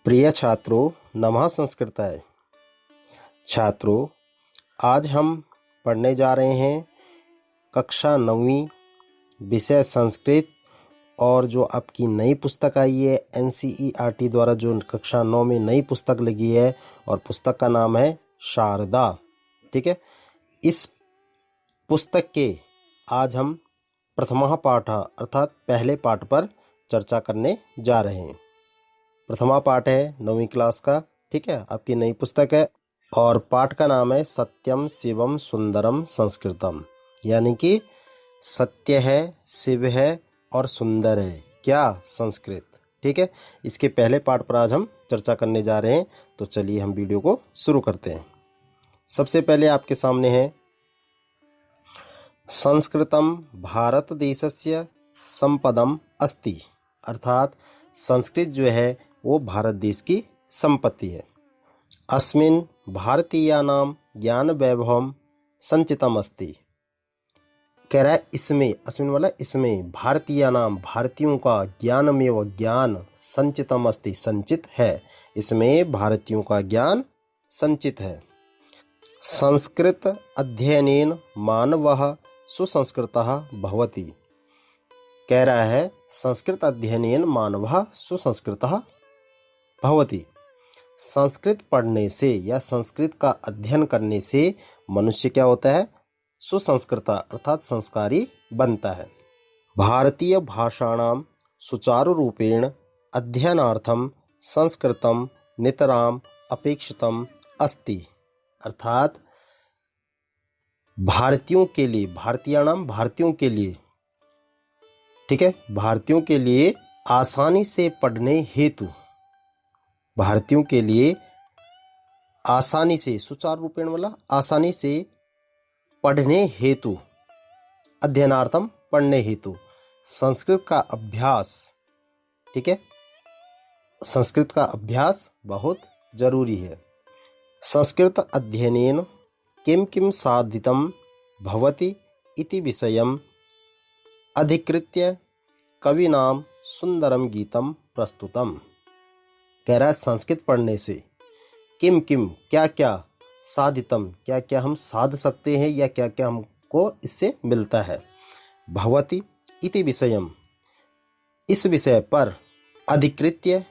प्रिय छात्रों, नमः संस्कृताय। छात्रों, आज हम पढ़ने जा रहे हैं कक्षा 9वीं विषय संस्कृत। और जो आपकी नई पुस्तक आई है NCERT द्वारा, जो कक्षा 9 में नई पुस्तक लगी है, और पुस्तक का नाम है शारदा। ठीक है, इस पुस्तक के आज हम प्रथमा पाठ अर्थात पहले पाठ पर चर्चा करने जा रहे हैं। प्रथमा पाठ है 9वीं क्लास का। ठीक है, आपकी नई पुस्तक है और पाठ का नाम है सत्यम शिवम सुंदरम संस्कृतम, यानी कि सत्य है, शिव है और सुंदर है क्या? संस्कृत। ठीक है, इसके पहले पाठ पर आज हम चर्चा करने जा रहे हैं। तो चलिए हम वीडियो को शुरू करते हैं। सबसे पहले आपके सामने है संस्कृतम भारत देशस्य संपदम अस्ति, अर्थात संस्कृत जो है वो भारत देश की संपत्ति है। अस्मिन् भारतीयानां ज्ञान वैभवम संचितम अस्ति। कह रहा है इसमें, अस्मिन् वाला इसमें, भारतीयानां भारतीयों का ज्ञानमेव ज्ञान संचितम अस्ति संचित है। इसमें भारतीयों का ज्ञान संचित है। संस्कृत अध्ययनेन मानवः सुसंस्कृतः भवति। कह रहा है संस्कृत अध्ययनेन मानवः सुसंस्कृतः भवति। संस्कृत पढ़ने से या संस्कृत का अध्ययन करने से मनुष्य क्या होता है? सुसंस्कृत अर्थात संस्कारी बनता है। भारतीय भाषाणां सुचारु रूपेण अध्ययनार्थम संस्कृतम नितराम अपेक्षितम अस्ति, अर्थात भारतीयों के लिए, भारतीयाणाम भारतीयों के लिए, ठीक है, भारतीयों के लिए आसानी से पढ़ने हेतु, भारतीयों के लिए आसानी से, सुचारू रूपेण वाला आसानी से पढ़ने हेतु, अध्ययनार्थम पढ़ने हेतु संस्कृत का अभ्यास, ठीक है, संस्कृत का अभ्यास बहुत जरूरी है। संस्कृत अध्ययनेन किं किं साधितं भवति इति विषयम् अधिकृत्य कविनां सुंदरम गीतम प्रस्तुतम। कह रहा है संस्कृत पढ़ने से किम किम क्या क्या, साधितम क्या क्या हम साध सकते हैं या क्या क्या हमको इससे मिलता है, भवति इति विषयम इस विषय पर, अधिकृत्य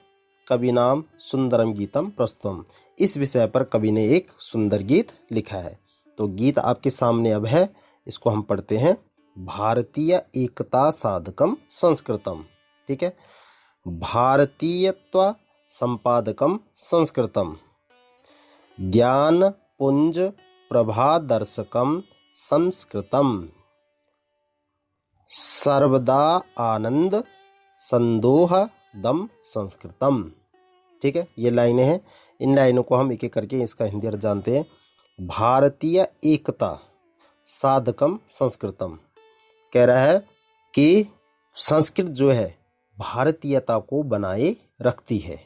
कविनाम सुंदरम गीतम प्रस्तुतम इस विषय पर कवि ने एक सुंदर गीत लिखा है। तो गीत आपके सामने अब है, इसको हम पढ़ते हैं। भारतीय एकता साधकम संस्कृतम। ठीक है, भारतीयत्व संपादकम संस्कृतम, ज्ञान पुंज प्रभादर्शकम संस्कृतम, सर्वदा आनंद संदोहदम संस्कृतम। ठीक है, ये लाइनें हैं। इन लाइनों को हम एक एक करके इसका हिंदी अर्थ जानते हैं। भारतीय एकता साधकम संस्कृतम, कह रहा है कि संस्कृत जो है भारतीयता को बनाए रखती है।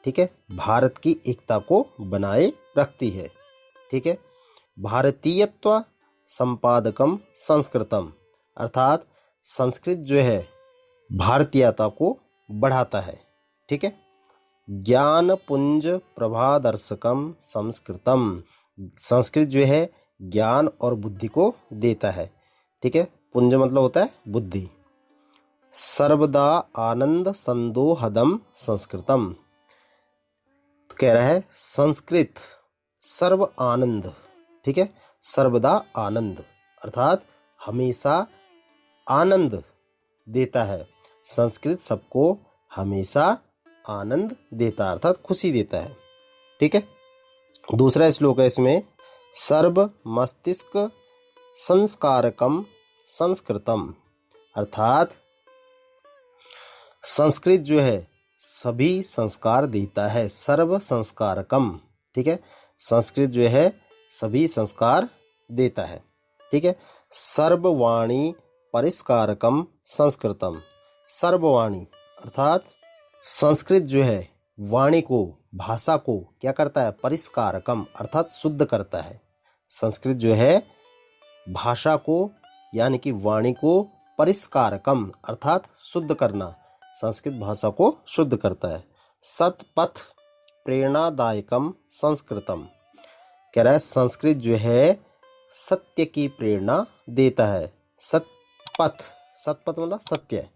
ठीक है, भारत की एकता को बनाए रखती है। ठीक है, भारतीयत्व संपादकम संस्कृतम, अर्थात संस्कृत जो है भारतीयता को बढ़ाता है। ठीक है, ज्ञान पुंज प्रभादर्शकम संस्कृतम, संस्कृत जो है ज्ञान और बुद्धि को देता है। ठीक है, पुंज मतलब होता है बुद्धि। सर्वदा आनंद संदोहदम संस्कृतम, कह रहा है संस्कृत सर्व आनंद, ठीक है, सर्वदा आनंद अर्थात हमेशा आनंद देता है। संस्कृत सबको हमेशा आनंद देता है अर्थात खुशी देता है। ठीक है, दूसरा श्लोक है इसमें, सर्व मस्तिष्क संस्कारकम संस्कृतम, अर्थात संस्कृत जो है सभी संस्कार देता है। सर्व संस्कारकम, ठीक है, संस्कृत जो है सभी संस्कार देता है। ठीक है, सर्ववाणी परिष्कारकम संस्कृतम, सर्ववाणी अर्थात संस्कृत जो है वाणी को, भाषा को क्या करता है? परिष्कारकम अर्थात शुद्ध करता है। संस्कृत जो है भाषा को यानी कि वाणी को परिष्कारकम अर्थात शुद्ध करना, संस्कृत भाषा को शुद्ध करता है। सत पथ प्रेरणादायकम संस्कृतम। कह रहा है संस्कृत जो है सत्य की प्रेरणा देता है। सतपथ, सतपथ मतलब सत्य,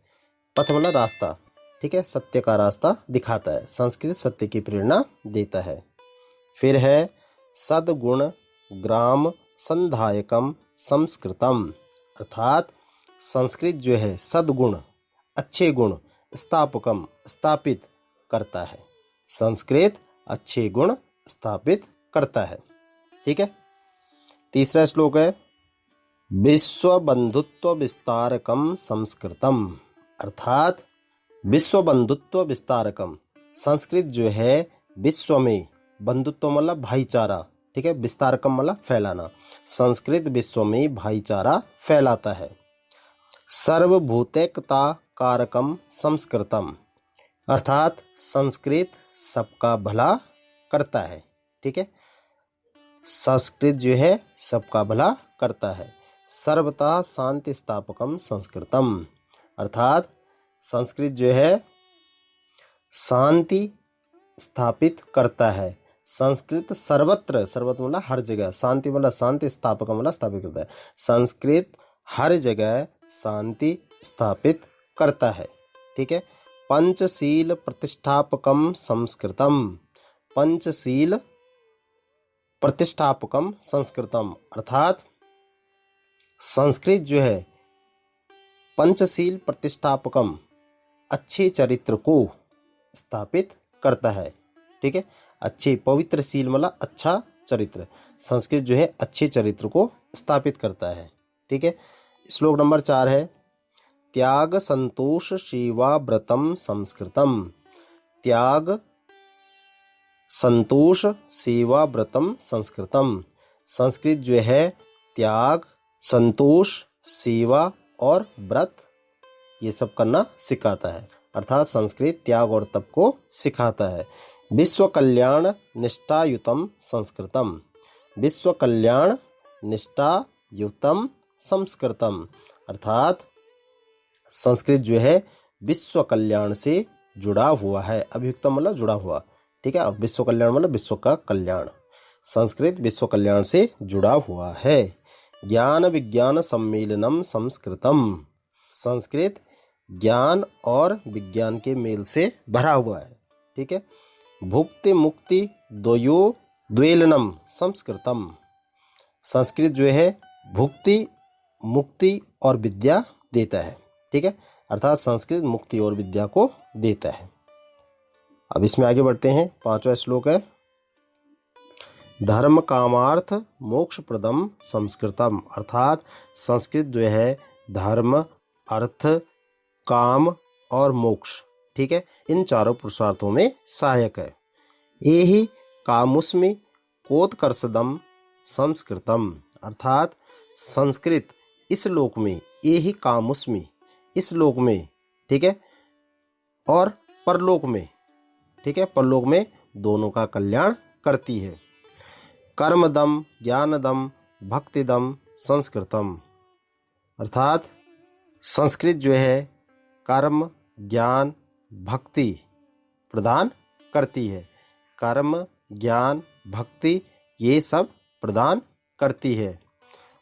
पथ मतलब रास्ता, ठीक है, सत्य का रास्ता दिखाता है। संस्कृत सत्य की प्रेरणा देता है। फिर है सद्गुण ग्राम संधायकम संस्कृतम, अर्थात संस्कृत जो है सद्गुण, अच्छे गुण, स्थापकम स्थापित करता है। संस्कृत अच्छे गुण स्थापित करता है। ठीक है। तीसरा श्लोक है विश्व बंधुत्व विस्तारकम संस्कृतम, अर्थात विश्व बंधुत्व विस्तारकम, संस्कृत जो है विश्व में, बंधुत्व मतलब भाईचारा, ठीक है, विस्तारकम मतलब फैलाना, संस्कृत विश्व में भाईचारा फैलाता है। सर्वभूतैकता कारकम संस्कृतम, अर्थात संस्कृत सबका भला करता है। ठीक है, संस्कृत जो है सबका भला करता है। सर्वथा शांति स्थापकम संस्कृतम, अर्थात संस्कृत जो है शांति स्थापित करता है। संस्कृत सर्वत्र, सर्वत्र मतलब हर जगह, शांति मतलब शांति, स्थापक मतलब स्थापित करता है। संस्कृत हर जगह शांति स्थापित करता है। ठीक है। पंचशील प्रतिष्ठापकम संस्कृतम, पंचशील प्रतिष्ठापकम संस्कृतम, अर्थात संस्कृत जो है पंचशील प्रतिष्ठापकम, अच्छे चरित्र को स्थापित करता है। ठीक है, अच्छे, पवित्र शील मतलब अच्छा चरित्र, संस्कृत जो है अच्छे चरित्र को स्थापित करता है। ठीक है। श्लोक नंबर 4 है त्याग संतोष सेवा व्रतम संस्कृतम, त्याग संतोष सेवा व्रतम संस्कृतम, संस्कृत जो है त्याग संतोष सेवा और व्रत ये सब करना सिखाता है, अर्थात संस्कृत त्याग और तप को सिखाता है। विश्व कल्याण निष्ठायुतम संस्कृतम, विश्व कल्याण निष्ठायुतम संस्कृतम, अर्थात संस्कृत जो है विश्व कल्याण से जुड़ा हुआ है। अभियुक्तम मतलब जुड़ा हुआ, ठीक है, और विश्व कल्याण मतलब विश्व का कल्याण, संस्कृत विश्व कल्याण से जुड़ा हुआ है। ज्ञान विज्ञान सम्मेलनम संस्कृतम, संस्कृत ज्ञान और विज्ञान के मेल से भरा हुआ है। ठीक है। भुक्ति मुक्ति द्वयो द्वेलनम संस्कृतम, संस्कृत जो है भुक्ति मुक्ति और विद्या देता है। ठीक है, अर्थात संस्कृत मुक्ति और विद्या को देता है। अब इसमें आगे बढ़ते हैं। 5वां श्लोक है धर्म कामार्थ मोक्ष प्रदम संस्कृतम, अर्थात संस्कृत जो है धर्म अर्थ काम और मोक्ष, ठीक है, इन चारों पुरुषार्थों में सहायक है। एहि कामुस्मि कोत्कर्षदम संस्कृतम, अर्थात संस्कृत इस लोक में, एहि कामुस्मि इस लोक में, ठीक है, और परलोक में, ठीक है, परलोक में दोनों का कल्याण करती है। कर्मदम ज्ञानदम भक्तिदम संस्कृतम, अर्थात संस्कृत जो है कर्म ज्ञान भक्ति प्रदान करती है। कर्म ज्ञान भक्ति ये सब प्रदान करती है।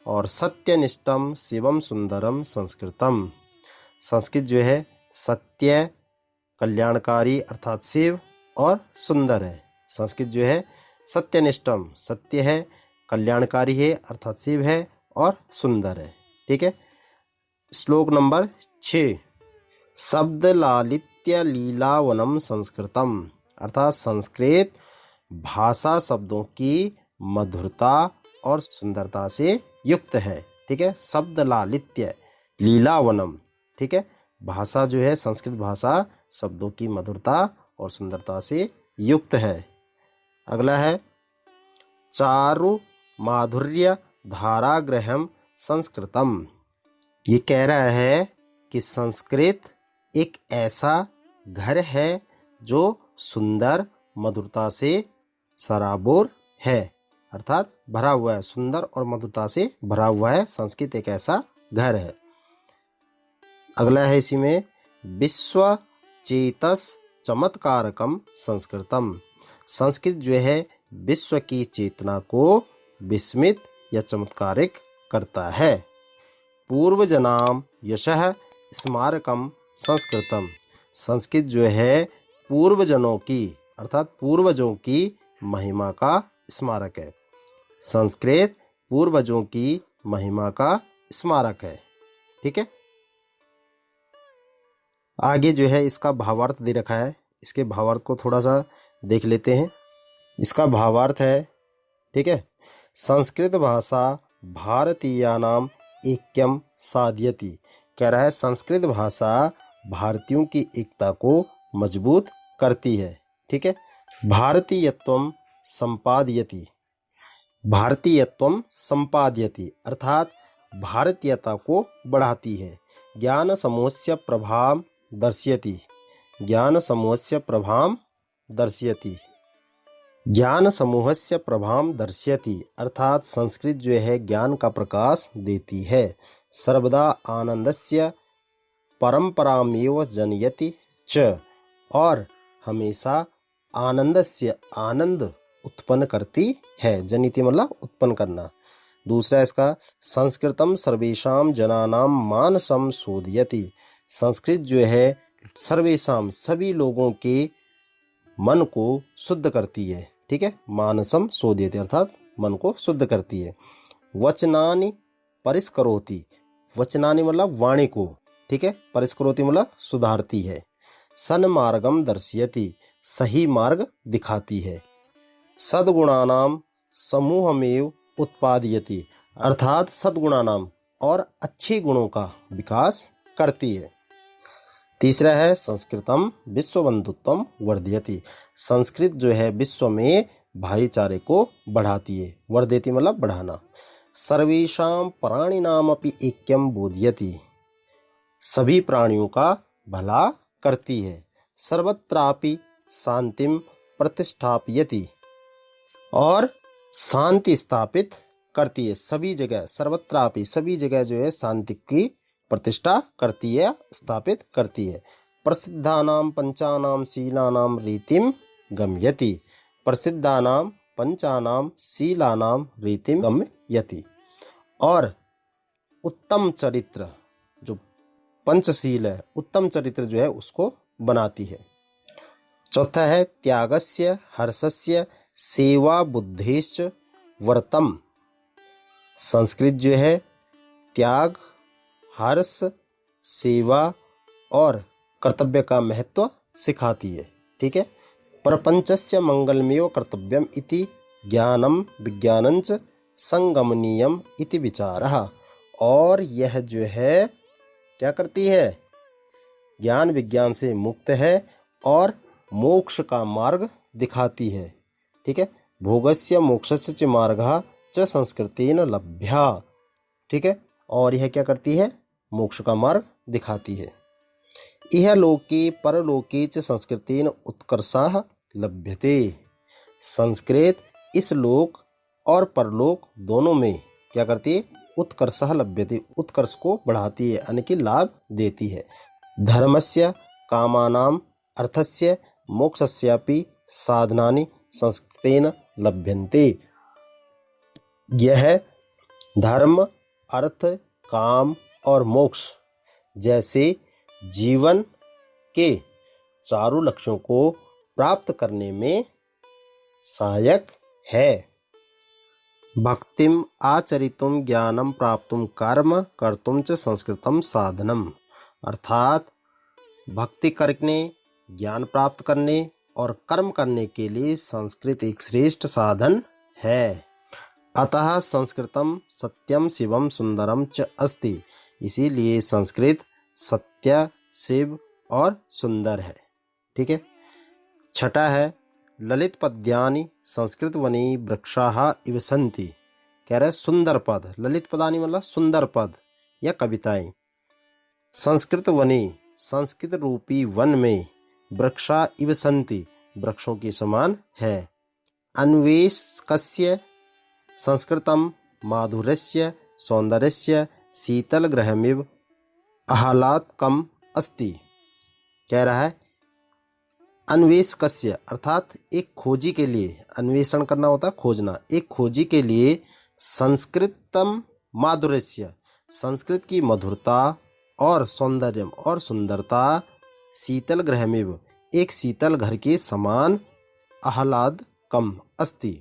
और सत्यनिष्ठम शिवम सुंदरम संस्कृतम, संस्कृत जो है सत्य कल्याणकारी अर्थात शिव और सुंदर है। संस्कृत जो है सत्यनिष्ठम सत्य है, कल्याणकारी है अर्थात शिव है और सुंदर है। ठीक है। श्लोक नंबर 6 शब्द लालित्य लीलावनम संस्कृतम, अर्थात संस्कृत भाषा शब्दों की मधुरता और सुंदरता से युक्त है। ठीक है, शब्द लालित्य लीलावनम, ठीक है, भाषा जो है संस्कृत भाषा शब्दों की मधुरता और सुंदरता से युक्त है। अगला है चारु माधुर्य धाराग्रहम संस्कृतम, ये कह रहा है कि संस्कृत एक ऐसा घर है जो सुंदर मधुरता से सराबोर है, अर्थात भरा हुआ है, सुंदर और मधुरता से भरा हुआ है। संस्कृत एक ऐसा घर है। अगला है इसी में विश्व चेतस चमत्कारकम संस्कृतम, संस्कृत जो है विश्व की चेतना को विस्मित या चमत्कारिक करता है। पूर्वजनाम यशः स्मारकम संस्कृतम। संस्कृत जो है पूर्वजनों की अर्थात पूर्वजों की महिमा का स्मारक है। संस्कृत पूर्वजों की महिमा का स्मारक है। ठीक है, आगे जो है इसका भावार्थ दे रखा है। इसके भावार्थ को थोड़ा सा देख लेते हैं। इसका भावार्थ है, ठीक है, संस्कृत भाषा भारतीयानाम ऐक्यम साधयति। कह रहा है संस्कृत भाषा भारतीयों की एकता को मजबूत करती है। ठीक है, भारतीयत्वम संपादयति। भारतीयत्वम संपादयति अर्थात भारतीयता को बढ़ाती है। ज्ञान समूहस्य प्रभाव दर्शयति। ज्ञान समूहस्य प्रभाव दर्शयति। ज्ञान समूहस्य प्रभाव दर्शयति अर्थात संस्कृत जो है ज्ञान का प्रकाश देती है। सर्वदा आनंदस्य परंपरामेव जनयति च और हमेशा आनंदस्य आनंद उत्पन्न करती है। जनिति मतलब उत्पन्न करना। दूसरा इसका संस्कृतम सर्वेषां जनानां मानसं शोधयति। संस्कृत जो है सर्वेषां सभी लोगों के मन को शुद्ध करती है। ठीक है, मानसम शोधयति अर्थात मन को शुद्ध करती है। वचनानि परिष्करोति। वचनानि मतलब वाणी को, ठीक है, परिष्करोति मतलब सुधारती है। सन्मार्गम दर्शयति सही मार्ग दिखाती है। सद्गुणानाम समूहमेव उत्पादयति अर्थात सद्गुणानाम और अच्छे गुणों का विकास करती है। तीसरा है संस्कृतम विश्वबंधुत्वम वर्धयति। संस्कृत जो है विश्व में भाईचारे को बढ़ाती है। वर्धयति मतलब बढ़ाना। सर्वेषां प्राणिनामपि ऐक्यम बोधयति सभी प्राणियों का भला करती है। सर्वत्रापि शांतिम प्रतिष्ठापयति और शांति स्थापित करती है। सभी जगह सर्वत्रापि सभी जगह जो है शांति की प्रतिष्ठा करती है, स्थापित करती है। प्रसिद्धानाम पंचानाम शीलानाम रीतिम गम्यति। प्रसिद्धानाम पंचानाम शीलानाम रीतिम गम्यति और उत्तम चरित्र जो पंचशील है, उत्तम चरित्र जो है उसको बनाती है। चौथा है त्यागस्य हर्षस्य सेवा बुद्धिश्च वर्तम। संस्कृत जो है त्याग, हर्ष, सेवा और कर्तव्य का महत्व सिखाती है। ठीक है, प्रपंचस्य मंगलमेव कर्तव्यम इति ज्ञानम विज्ञानंच संगमनीयम इति विचारः। और यह जो है क्या करती है, ज्ञान विज्ञान से मुक्त है और मोक्ष का मार्ग दिखाती है। ठीक है, भोगस्य मोक्षस्य च मार्गः च संस्कृतेन लभ्या। ठीक है, और यह क्या करती है, मोक्ष का मार्ग दिखाती है। इह लोके परलोके च संस्कृतेन उत्कर्षः लभ्यते। संस्कृत इस लोक और परलोक दोनों में क्या करती है, उत्कर्षः लभ्यते उत्कर्ष को बढ़ाती है, यानी कि लाभ देती है। धर्मस्य कामानाम अर्थस्य मोक्षस्यापि साधनानि संस्कृतेन लभ्यन्ते। यह धर्म, अर्थ, काम और मोक्ष जैसे जीवन के चारों लक्ष्यों को प्राप्त करने में सहायक है। भक्तिम आचरितुम ज्ञानम प्राप्तुम कर्म कर्तुम च संस्कृतम साधनम अर्थात भक्ति करने, ज्ञान प्राप्त करने और कर्म करने के लिए संस्कृत एक श्रेष्ठ साधन है। अतः संस्कृतम सत्यम शिवम सुंदरम च अस्ति। इसीलिए संस्कृत सत्य, शिव और सुंदर है। ठीक है, छठा है ललित पद्यानि संस्कृत वनी वृक्षाः इव सन्ति। कह रहे सुंदर पद, ललित पदानि मतलब सुंदर पद या कविताएं। संस्कृत वनी संस्कृत रूपी वन में वृक्षा इव सन्ति वृक्षों के समान है। अन्वेषकस्य संस्कृतम माधुर्यस्य सौंदर्यस्य शीतल गृहमिव आह्लादकम अस्ति। कह रहा है अन्वेषकस्य अर्थात एक खोजी के लिए, अन्वेषण करना होता है खोजना, एक खोजी के लिए संस्कृतम माधुर्यस्य संस्कृत की मधुरता और सौंदर्यम और सुंदरता शीतल गृहमेव एक शीतल घर के समान आह्लाद कम अस्ति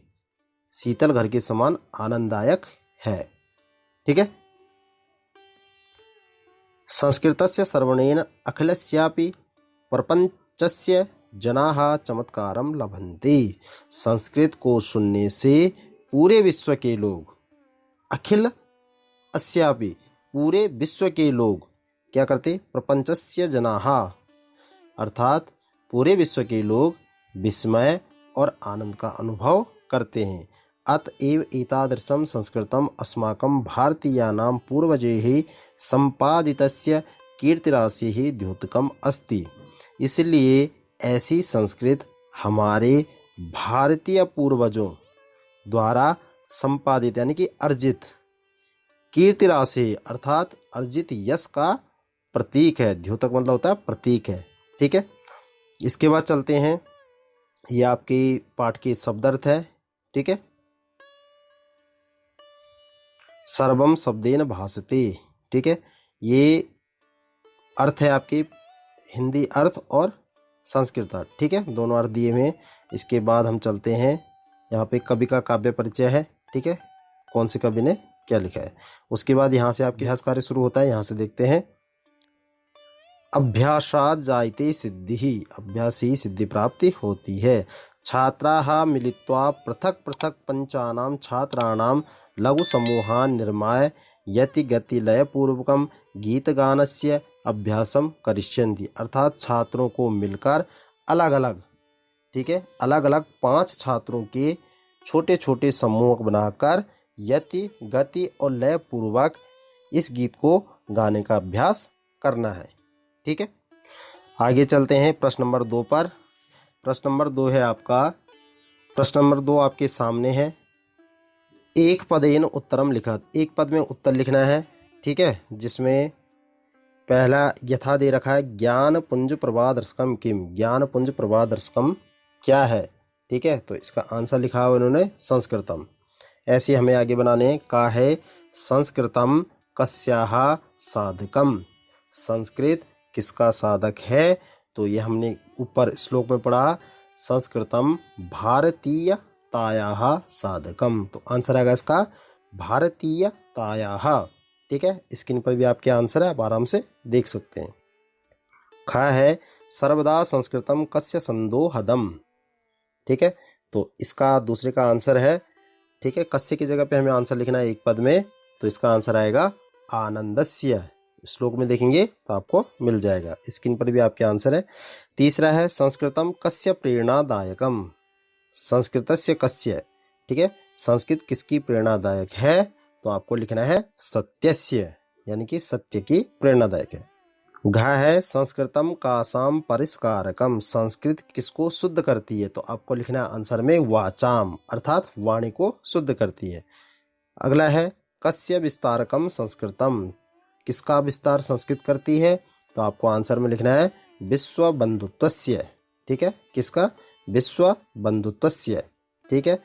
शीतल घर के समान आनंददायक है। ठीक है। संस्कृतस्य श्रवणेन अखिलस्यापि प्रपंचस्य जनाः चमत्कारम लभन्ते संस्कृत को सुनने से पूरे विश्व के लोग, अखिल अस्यापि पूरे विश्व के लोग क्या करते, प्रपंचस्य जनाः अर्थात पूरे विश्व के लोग विस्मय और आनंद का अनुभव करते हैं। अतएव एतादृशं संस्कृतम् अस्माकं भारतीयानां पूर्वजैः सम्पादितस्य कीर्तिराशिः द्योतकम् अस्ति। इसलिए ऐसी संस्कृत हमारे भारतीय पूर्वजों द्वारा संपादित यानी कि अर्जित कीर्तिराशि अर्थात अर्जित यश का प्रतीक है। द्योतक मतलब होता है प्रतीक है। ठीक है। इसके बाद चलते हैं, ये आपके पाठ के शब्दार्थ है। ठीक है। सर्वम शब्देन भासते। ठीक है। ये अर्थ है आपके हिंदी अर्थ और संस्कृत अर्थ। ठीक है, दोनों अर्थ दिए हुए हैं। इसके बाद हम चलते हैं, यहाँ पे कवि का काव्य परिचय है। ठीक है, कौन से कवि ने क्या लिखा है। उसके बाद यहाँ से आपके अभ्यास कार्य शुरू होता है। यहाँ से देखते हैं, अभ्यासात जायते सिद्धि, अभ्यास ही सिद्धि प्राप्ति होती है। छात्राः मिलित्वा पृथक पृथक पंचानां छात्राणां लघु समूहान् निर्माय यति गति लय पूर्वकम गीत गानस्य अभ्यासम करिष्यन्ति। अर्थात छात्रों को मिलकर अलग अलग, ठीक है, अलग अलग 5 छात्रों के छोटे छोटे समूह बनाकर यति गति और लय पूर्वक इस गीत को गाने का अभ्यास करना है। ठीक है, आगे चलते हैं प्रश्न नंबर 2 पर। प्रश्न नंबर 2 है आपका, प्रश्न नंबर 2 आपके सामने है। एक पदेन उत्तरम लिखत, एक पद में उत्तर लिखना है। ठीक है, जिसमें पहला यथा दे रखा है, ज्ञान पुंज प्रभादर्शकम किम, ज्ञान पुंज प्रभादर्शकम क्या है। ठीक है, तो इसका आंसर लिखा हुआ उन्होंने संस्कृतम। ऐसे हमें आगे बनाने हैं। का है संस्कृतम कस्याः साधकम, संस्कृत किसका साधक है। तो ये हमने ऊपर श्लोक में पढ़ा, संस्कृतम भारतीयतायाः साधकम। तो आंसर आएगा इसका भारतीयतायाः। ठीक है, स्क्रीन पर भी आपके आंसर है, आप आराम से देख सकते हैं। खा है सर्वदा संस्कृतम कस्य संदोहदम। ठीक है, तो इसका दूसरे का आंसर है, ठीक है, कस्य की जगह पे हमें आंसर लिखना है एक पद में, तो इसका आंसर आएगा आनंदस्य। श्लोक में देखेंगे तो आपको मिल जाएगा, स्क्रीन पर भी आपके आंसर है। तीसरा है संस्कृतम कस्य प्रेरणादायकम, संस्कृतस्य कस्य। ठीक है, संस्कृत किसकी प्रेरणादायक है, तो आपको लिखना है सत्यस्य, यानी कि सत्य की प्रेरणादायक है। घा है संस्कृतम कासाम परिष्कारकम, संस्कृत किसको शुद्ध करती है, तो आपको लिखना है आंसर में वाचाम, अर्थात वाणी को शुद्ध करती है। अगला है कस्य विस्तारकम संस्कृतम, किसका विस्तार संस्कृत करती है, तो आपको आंसर में लिखना है विश्व बंधुत्वस्य। ठीक है, किसका, विश्व बंधुत्वस्य। ठीक है,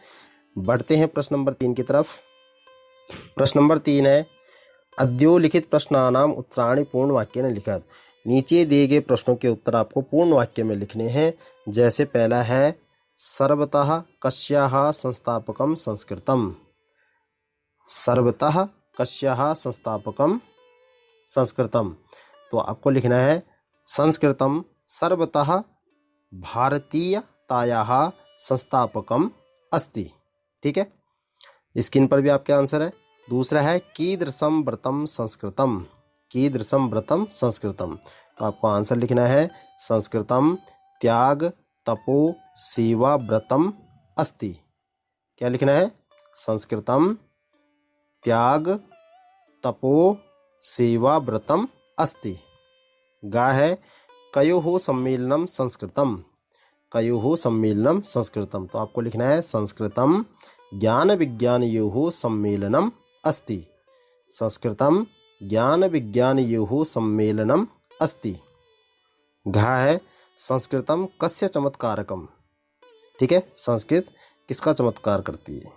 बढ़ते हैं प्रश्न नंबर 3 की तरफ। प्रश्न नंबर 3 है, अद्योलिखित प्रश्नानाम उत्तराणि पूर्ण वाक्य ने लिखत। नीचे दिए गए प्रश्नों के उत्तर आपको पूर्ण वाक्य में लिखने हैं। जैसे पहला है सर्वतः कस्याः संस्थापकम संस्कृतम, सर्वतः कस्याः संस्थापकम संस्कृतम, तो आपको लिखना है संस्कृतम सर्वतः भारतीयतायाः संस्थापकम अस्ति। ठीक है, स्क्रीन पर भी आपके आंसर है। दूसरा है कीदृशम व्रतम संस्कृतम, कीदृशम व्रतम संस्कृतम, तो आपको आंसर लिखना है संस्कृतम त्याग तपो सेवा व्रतम अस्ति। क्या लिखना है, संस्कृतम त्याग तपो सेवा व्रतम अस्ति। गा है कयोः सम्मेलनम संस्कृतम, कयोः सम्मेलनम संस्कृतम, तो आपको लिखना है संस्कृतम ज्ञान विज्ञानयोः सम्मेलनम अस्ति, संस्कृतम ज्ञान विज्ञानयोः सम्मेलनम अस्ति। घा है संस्कृतम कस्य चमत्कारकम, ठीक है, संस्कृत किसका चमत्कार करती है।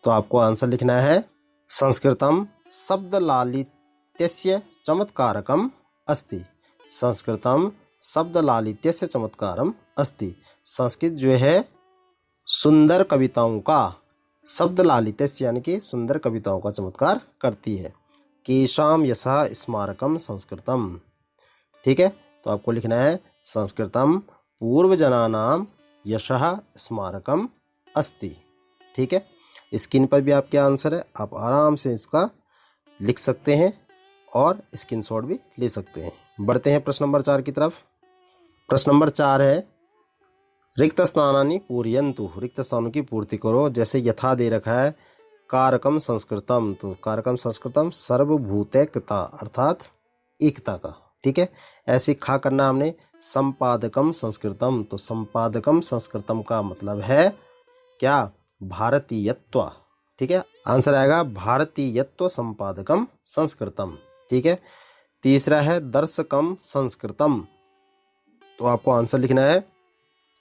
तो आपको आंसर लिखना है संस्कृतम शब्द लालित्यस्य चमत्कारकम अस्ति। संस्कृतम शब्द लालित्यस्य चमत्कारम अस्ति। संस्कृत जो है सुंदर कविताओं का, शब्द लालित्यस्य यानी कि सुंदर कविताओं का चमत्कार करती है। केशाम यशः स्मारकम संस्कृतम, ठीक है। तो आपको लिखना है संस्कृतम पूर्वजनानाम यशः स्मारकम अस्ति, ठीक है। स्क्रीन पर भी आपके आंसर है, आप आराम से इसका लिख सकते हैं और स्क्रीनशॉट भी ले सकते हैं। बढ़ते हैं प्रश्न नंबर 4 की तरफ। प्रश्न नंबर 4 है रिक्त स्थानानि पूरयन्तु, रिक्त स्थानों की पूर्ति करो। जैसे यथा दे रखा है कारकम संस्कृतम, तो कारकम संस्कृतम सर्वभूतैकता अर्थात एकता का, ठीक है। ऐसे खा करना हमने संपादकम संस्कृतम, तो संपादकम संस्कृतम का मतलब है क्या, भारतीयत्व, ठीक है। आंसर आएगा भारतीयत्व संपादकम संस्कृतम, ठीक है। तीसरा है दर्शकम संस्कृतम, तो आपको आंसर लिखना है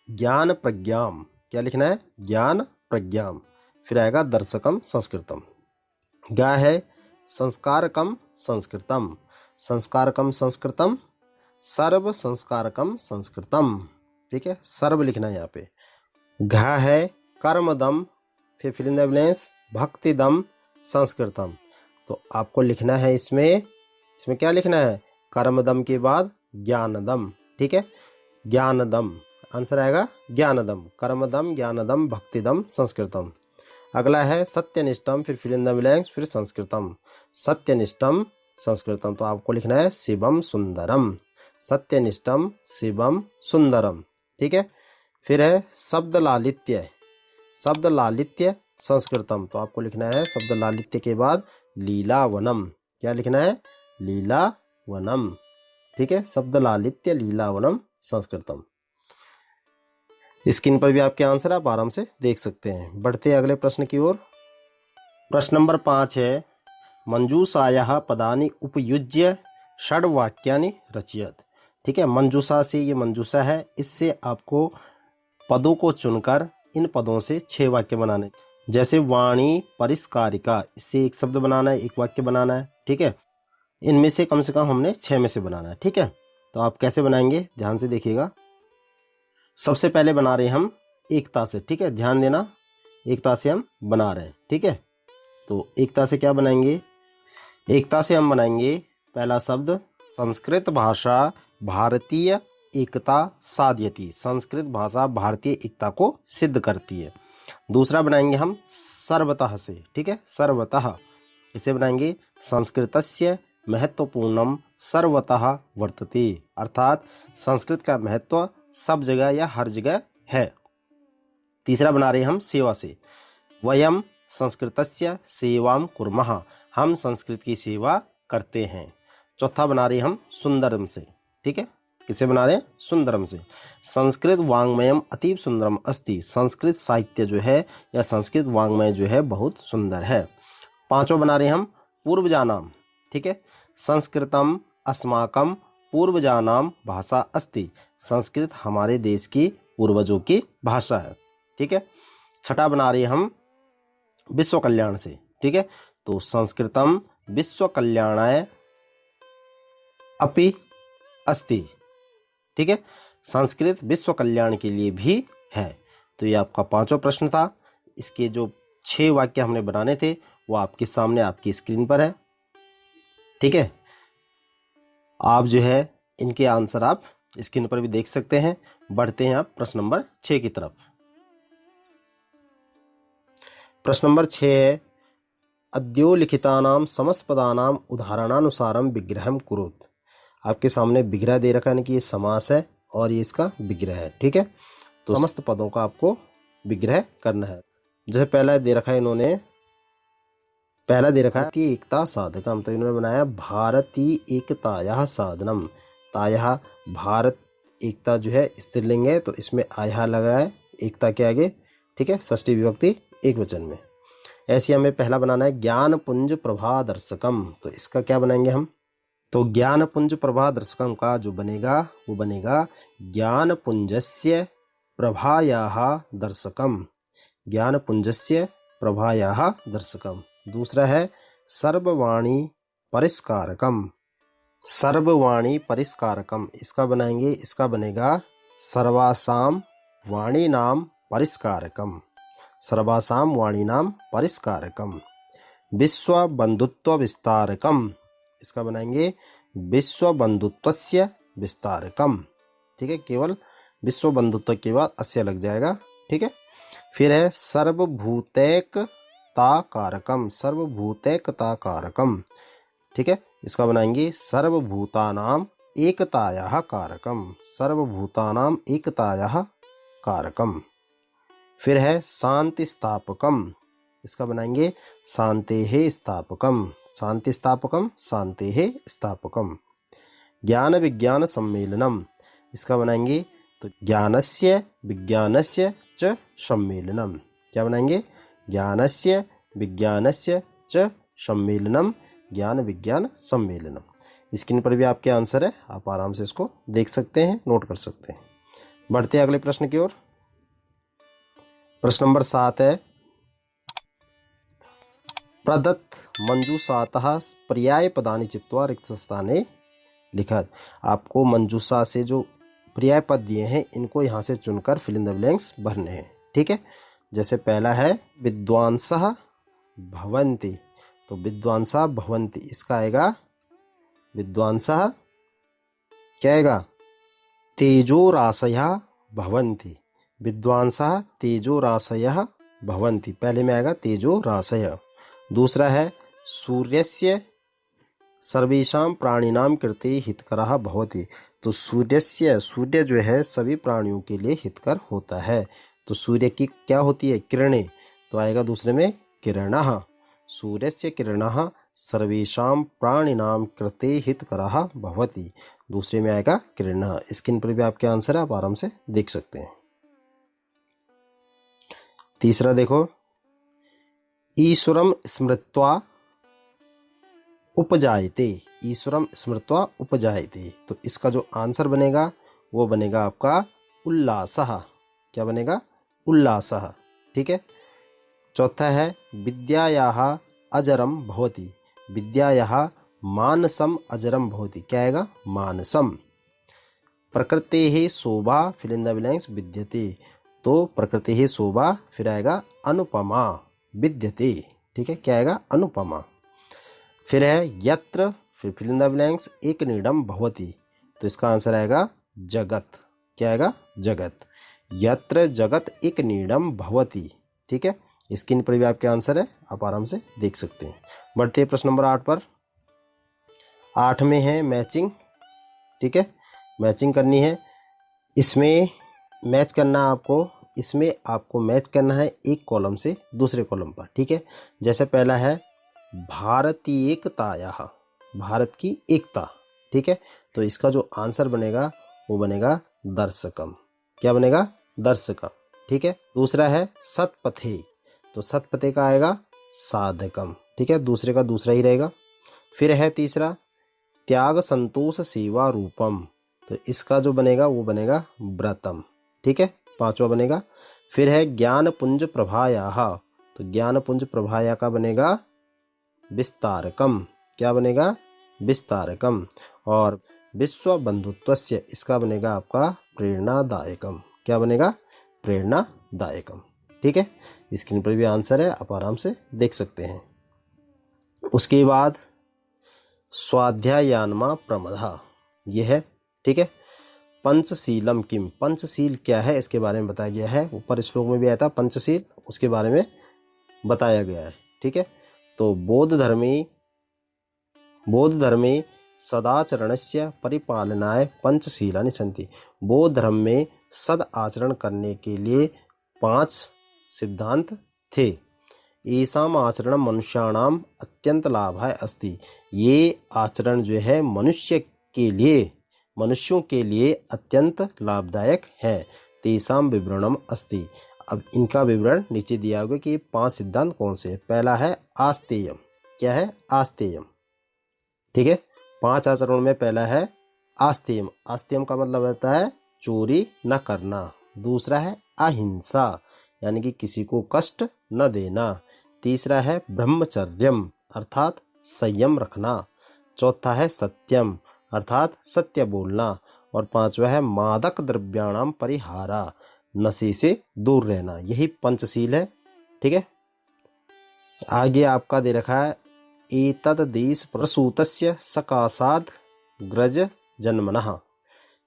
ज्ञान प्रज्ञाम, क्या लिखना है, ज्ञान प्रज्ञाम। फिर आएगा दर्शकम संस्कृतम। गा है संस्कारकम संस्कृतम, संस्कारकम संस्कृतम सर्व संस्कारकम संस्कृतम, ठीक है, सर्व लिखना है यहाँ पे। घा है कर्मदम, फिर फिल इन द ब्लैंक्स भक्तिदम संस्कृतम, तो आपको लिखना है इसमें क्या लिखना है, कर्मदम के बाद ज्ञानदम, ठीक है, ज्ञानदम। आंसर आएगा ज्ञानदम, कर्मदम ज्ञानदम भक्तिदम संस्कृतम। अगला है सत्यनिष्ठम, फिर फिल इन द ब्लैंक्स, फिर संस्कृतम, सत्यनिष्ठम संस्कृतम, तो आपको लिखना है शिवम सुंदरम, सत्यनिष्ठम शिवम सुंदरम, ठीक है। फिर है शब्द लालित्य, शब्द लालित्य संस्कृतम, तो आपको लिखना है शब्द लालित्य के बाद लीलावनम, क्या लिखना है, लीलावनम, ठीक है, शब्द लालित्य लीलावनम संस्कृतम। स्क्रीन पर भी आपके आंसर आप आराम से देख सकते हैं। बढ़ते हैं अगले प्रश्न की ओर। प्रश्न नंबर 5 है मंजूषायाः पदानि उपयुज्य षड्वाक्यानि रचयत, ठीक है। मंजूषा से, ये मंजूषा है, इससे आपको पदों को चुनकर इन पदों से 6 वाक्य बनाने। जैसे वाणी परिष्कारिका, इससे एक शब्द बनाना है, एक वाक्य बनाना है, ठीक है। इनमें से कम हमने 6 में से बनाना है, ठीक है। तो आप कैसे बनाएंगे ध्यान से देखिएगा। सबसे पहले बना रहे हैं हम एकता से, ठीक है, ध्यान देना, एकता से हम बना रहे हैं, ठीक है। तो एकता से क्या बनाएंगे, एकता से हम बनाएंगे पहला शब्द संस्कृत भाषा भारतीय एकता साधयति, संस्कृत भाषा भारतीय एकता को सिद्ध करती है। दूसरा बनाएंगे हम सर्वतः से, ठीक है, सर्वतः, इसे बनाएंगे संस्कृतस्य महत्वपूर्णम सर्वतः वर्तते, अर्थात संस्कृत का महत्व सब जगह या हर जगह है। तीसरा बना रहे हम सेवा से, वयम संस्कृतस्य सेवाम कुर्मः, हम संस्कृत की सेवा करते हैं। चौथा बना रहे हम सुंदरम से, ठीक है, किसे बना रहे हैं, सुंदरम से, संस्कृत वाङ्मयम अतीव सुंदरम अस्ति, संस्कृत साहित्य जो है या संस्कृत वाङ्मय जो है बहुत सुंदर है। पांचवा बना रहे हम पूर्वजानाम, ठीक है, संस्कृतम अस्माकम पूर्वजानाम भाषा अस्ति, संस्कृत हमारे देश की पूर्वजों की भाषा है, ठीक है। छठा बना रहे हम विश्व कल्याण से, ठीक है, तो संस्कृतम विश्व कल्याणाय अपि अस्ति, ठीक है, संस्कृत विश्व कल्याण के लिए भी है। तो ये आपका 5वां प्रश्न था। इसके जो 6 वाक्य हमने बनाने थे वो आपके सामने आपकी स्क्रीन पर है, ठीक है। आप जो है इनके आंसर आप स्क्रीन पर भी देख सकते हैं। बढ़ते हैं आप प्रश्न नंबर 6 की तरफ। प्रश्न नंबर 6 है अद्योलिखितानाम समस्पदानाम उदाहरणानुसारम विग्रहम कुरुत। आपके सामने विग्रह दे रखा है, यानी कि ये समास है और ये इसका विग्रह है, ठीक है। तो समस्त पदों का आपको विग्रह करना है। जैसे पहला दे रखा है, इन्होंने पहला दे रखा है एकता साधकम, तो इन्होंने बनाया भारतीय एकतायाः साधनम, तायाः भारत एकता जो है स्त्रीलिंग है तो इसमें आया लग रहा है एकता के आगे, ठीक है, षष्ठी विभक्ति एक वचन में। ऐसे हमें पहला बनाना है ज्ञान पुंज प्रभा दर्शकम, तो इसका क्या बनाएंगे हम, तो ज्ञानपुंज प्रभा दर्शकम का जो बनेगा वो बनेगा ज्ञानपुंजस्य प्रभायाः दर्शकम, ज्ञानपुंजस्य प्रभायाः दर्शकम। दूसरा है सर्ववाणी परिष्कारकम, सर्ववाणी परिष्कारकम, इसका बनाएंगे, इसका बनेगा सर्वासाम वाणीनाम परिष्कारकम, सर्वासाम वाणीनाम परिष्कारकम। विश्व बंधुत्व विस्तारकम, इसका बनाएंगे विश्व बंधुत्वस्य विस्तारकम। ठीक है, केवल विश्व बंधुत्व के बाद अस्य लग जाएगा। ठीक है, फिर है सर्वभूतैकता कारकम, सर्वभूतैकता कारकम। ठीक है, इसका बनाएंगे सर्वभूतानाम एकतायाः कारकम, सर्वभूतानाम एकतायाः कारकम। फिर है शांति स्थापकम, इसका बनाएंगे शांतेः स्थापकम, शांति स्थापकम, शांतेः स्थापकम। ज्ञान विज्ञान सम्मेलनम, इसका बनाएंगे तो ज्ञानस्य विज्ञानस्य च सम्मेलनम। क्या बनाएंगे? ज्ञानस्य विज्ञानस्य च सम्मेलनम, ज्ञान विज्ञान सम्मेलनम। स्क्रीन पर भी आपके आंसर है, आप आराम से इसको देख सकते हैं, नोट कर सकते हैं। बढ़ते हैं अगले प्रश्न की ओर। प्रश्न नंबर 7 है प्रदत्त मंजूषातः पर्याय पदानि चित्वा रिक्त स्थाने लिखत। आपको मंजूषा से जो पर्याय पद दिए हैं इनको यहाँ से चुनकर फिल इन द ब्लैंक्स भरने हैं। ठीक है, जैसे पहला है विद्वांसः भवन्ति, तो विद्वांसः भवन्ति, इसका आएगा विद्वांसः, क्या आएगा? तेजोराशयः भवन्ति, विद्वांसः तेजोराशयः भवन्ति, पहले में आएगा तेजोराशय। दूसरा है सूर्यस्य सर्वेषां प्राणिनां कृते हितकरः भवति, तो सूर्यस्य, सूर्य जो है सभी प्राणियों के लिए हितकर होता है, तो सूर्य की क्या होती है? किरणें, तो आएगा दूसरे में किरणः, सूर्यस्य किरणः सर्वेषां प्राणिनां कृते हितकरः भवति, दूसरे में आएगा किरणः। स्क्रीन पर भी आपके आंसर है, आप आराम से देख सकते हैं। तीसरा देखो, ईश्वरं स्मृत्वा उपजायते, ईश्वरं स्मृत्वा उपजायते, तो इसका जो आंसर बनेगा वो बनेगा आपका उल्लासः। क्या बनेगा? उल्लासः। ठीक है, चौथा है विद्यायाः अजरम भवति, विद्यायाः मानसम अजरम भवति, क्या आएगा? मानसम। प्रकृतेः शोभा फिल इन द ब्लैंक्स विद्यते, तो प्रकृतेः शोभा फिर आएगा अनुपमा विद्यते। ठीक है, क्या आएगा? अनुपमा। फिर है यत्र फिर फिल इन द ब्लैंक्स एक नीडम भवति, तो इसका आंसर आएगा जगत, क्या आएगा? जगत। यत्र जगत एक नीडम भवति। ठीक है, स्क्रीन पर भी आपके आंसर है, आप आराम से देख सकते हैं। बढ़ते हैं प्रश्न नंबर 8 पर। 8 में है मैचिंग। ठीक है, मैचिंग करनी है, इसमें मैच करना आपको, इसमें आपको मैच करना है एक कॉलम से दूसरे कॉलम पर। ठीक है, जैसे पहला है भारतीय एकतायाः, भारत की एकता। ठीक है, तो इसका जो आंसर बनेगा वो बनेगा दर्शकम, क्या बनेगा? दर्शकम। ठीक है, दूसरा है सतपथे, तो सतपथे का आएगा साधकम। ठीक है, दूसरे का दूसरा ही रहेगा। फिर है तीसरा त्याग संतोष सेवा रूपम, तो इसका जो बनेगा वो बनेगा व्रतम। ठीक है, पांचवा बनेगा। फिर है ज्ञान पुंज प्रभायाः, तो ज्ञान पुंज प्रभाया का बनेगा विस्तारकम, क्या बनेगा? विस्तारकम। और विश्व बंधुत्वस्य, इसका बनेगा आपका प्रेरणादायकम, क्या बनेगा? प्रेरणादायकम। ठीक है, स्क्रीन पर भी आंसर है, आप आराम से देख सकते हैं। उसके बाद स्वाध्यायान्मा प्रमदः, यह है। ठीक है, पंचशीलम किम, पंचशील क्या है इसके बारे में बताया गया है, ऊपर श्लोक में भी आया था पंचशील, उसके बारे में बताया गया है। ठीक है, तो बौद्ध धर्मे सदाचरणस्य परिपालनाय पंचशीलानि सन्ति, बौद्ध धर्म में सद आचरण करने के लिए 5 सिद्धांत थे। येषाम् आचरण मनुष्याणाम अत्यंत लाभाय अस्ति, ये आचरण जो है मनुष्यों के लिए अत्यंत लाभदायक है। तेषां विवरणम अस्ति, अब इनका विवरण नीचे दिया होगा कि 5 सिद्धांत कौन से हैं। पहला है आस्तेयम, क्या है? आस्तेयम। ठीक है, 5 आचरणों में पहला है आस्तेयम। आस्तेयम का मतलब होता है चोरी न करना। दूसरा है अहिंसा, यानी कि किसी को कष्ट न देना। तीसरा है ब्रह्मचर्यम, अर्थात संयम रखना। चौथा है सत्यम, अर्थात सत्य बोलना। और पांचवा है मादक द्रव्याणाम परिहारा, नशे से दूर रहना। यही पंचशील है। ठीक है, आगे आपका दे रखा है एतद देश प्रसूतस्य सकाशाद ग्रज जन्मनः।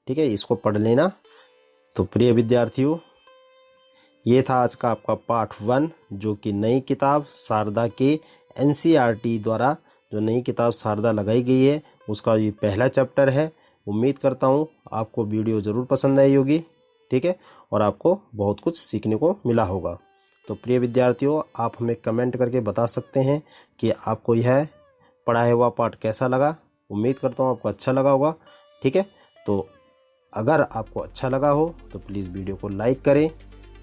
ठीक है, इसको पढ़ लेना। तो प्रिय विद्यार्थियों, ये था आज का आपका पार्ट 1, जो कि नई किताब शारदा के NCERT द्वारा जो नई किताब शारदा लगाई गई है उसका ये पहला चैप्टर है। उम्मीद करता हूँ आपको वीडियो ज़रूर पसंद आई होगी। ठीक है, और आपको बहुत कुछ सीखने को मिला होगा। तो प्रिय विद्यार्थियों, आप हमें कमेंट करके बता सकते हैं कि आपको यह पढ़ाया हुआ पाठ कैसा लगा। उम्मीद करता हूँ आपको अच्छा लगा होगा। ठीक है, तो अगर आपको अच्छा लगा हो तो प्लीज़ वीडियो को लाइक करें,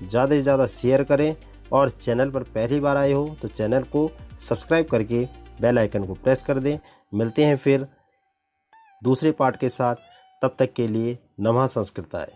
ज़्यादा से ज़्यादा शेयर करें, और चैनल पर पहली बार आए हो तो चैनल को सब्सक्राइब करके बेल आइकन को प्रेस कर दें। मिलते हैं फिर दूसरे पार्ट के साथ, तब तक के लिए नमः संस्कृताय।